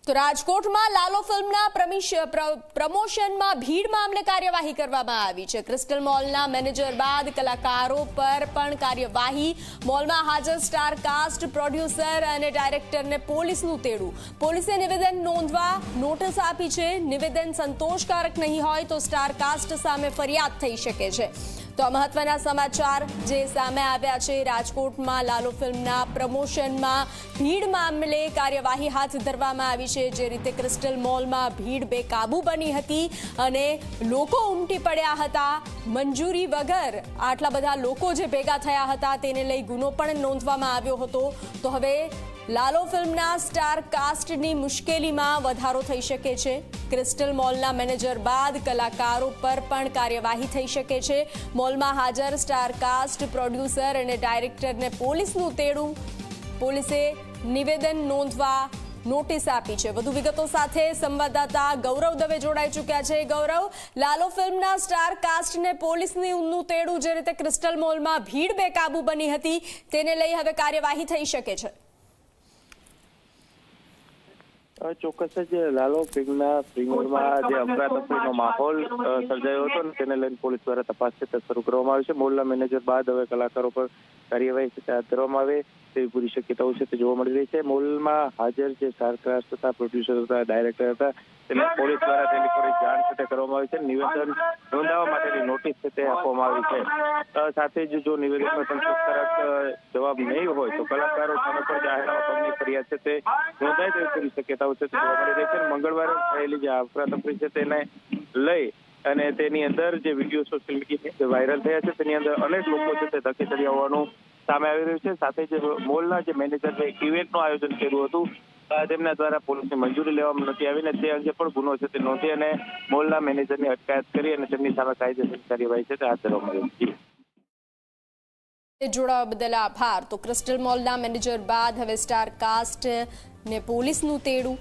તો રાજકોટમાં લાલો ફિલ્મના પ્રમોશનમાં ભીડ મામલે કાર્યવાહી કરવામાં આવી છે। ક્રિસ્ટલ મોલના મેનેજર બાદ કલાકારો પર પણ કાર્યવાહી। મોલમાં હાજર સ્ટાર કાસ્ટ, પ્રોડ્યુસર અને ડાયરેક્ટરને પોલીસનું તેડું। પોલીસે નિવેદન નોંધવા નોટિસ આપી છે। નિવેદન સંતોષકારક નહીં હોય તો સ્ટાર કાસ્ટ સામે ફરિયાદ થઈ શકે છે। તો આ મહત્વના સમાચાર જે સામે આવ્યા છે। રાજકોટમાં લાલો ફિલ્મના પ્રમોશનમાં ભીડ મામલે કાર્યવાહી હાથ ધરવામાં આવી છે। જે રીતે ક્રિસ્ટલ મોલમાં ભીડ બેકાબુ બની હતી અને લોકો ઉમટી પડ્યા હતા। મંજૂરી વગર આટલા બધા લોકો જે ભેગા થયા હતા તેને લઈ ગુનો પણ નોંધવામાં આવ્યો હતો। તો હવે લાલો ફિલ્મના સ્ટાર કાસ્ટની મુશ્કેલીમાં વધારો થઈ શકે છે। ક્રિસ્ટલ મોલના મેનેજર બાદ કલાકારો પર પણ કાર્યવાહી થઈ શકે છે। મોલમાં હાજર સ્ટાર કાસ્ટ, પ્રોડ્યુસર અને ડાયરેક્ટરને પોલીસનું તેડું। પોલીસે નિવેદન નોંધવા નોટિસ આપી છે। વધુ વિગતો સાથે સંવાદદાતા ગૌરવ દવે જોડાઈ ચૂક્યા છે। ગૌરવ, લાલો ફિલ્મના સ્ટાર કાસ્ટને પોલીસનું તેડું, જે રીતે ક્રિસ્ટલ મોલમાં ભીડ બેકાબુ બની હતી તેને લઈ હવે કાર્યવાહી થઈ શકે છે। ચોક્કસ જ લાલો ફિલ્મના પ્રીમિયરમાં જે અફરાતફરીનો માહોલ સર્જાયો હતો તેને લઈને પોલીસ દ્વારા તપાસ શરૂ કરવામાં આવી છે। મોલના મેનેજર બાદ હવે કલાકારો પર કાર્યવાહી હાથ ધરવામાં આવે તેવી પૂરી શક્યતાઓ છે તે જોવા મળી રહી છે। મોલમાં હાજર જે સ્ટારકાસ્ટ હતા, પ્રોડ્યુસર હતા, ડાયરેક્ટર હતા તેને પોલીસ દ્વારા તેની પર જાણ છે કરવામાં આવી છે। નિવેદન નોંધાવવા માટેની નોટિસ છે તે આપવામાં આવી છે। સાથે જ જો નિવેદનમાં સંતોષકારક જવાબ નહીં હોય તો કલાકારો સામે પણ જાહેરનામા પરની ફરિયાદ છે તે નોંધાય તેવી પૂરી શક્યતાઓ છે તે જોવા મળી રહી છે। મંગળવારે થયેલી જે અફરાતફરી છે તેને લઈ અને તેની અંદર જે વિડીયો સોશિયલ મીડિયા વાયરલ થયા છે તેની અંદર અનેક લોકો છે તે ધક્કે ચડ્યા હોવાનું સામે આવી રહ્યું છે। સાથે જ મોલના જે મેનેજરે ઇવેન્ટનું આયોજન કર્યું હતું તેમના દ્વારા પોલીસની મંજૂરી લેવામાં નથી આવીને તે અંગે પણ ગુનો છે તે નોંધી અને મોલના મેનેજરની અટકાયત કરી અને તેમની સામે કાયદેસર કાર્યવાહી છે તે હાથ ધરવામાં આવી છે। જોડાવા બદલ આભાર। તો ક્રિસ્ટલ મોલના મેનેજર બાદ હવે સ્ટાર કાસ્ટ ને પોલીસનું તેડું।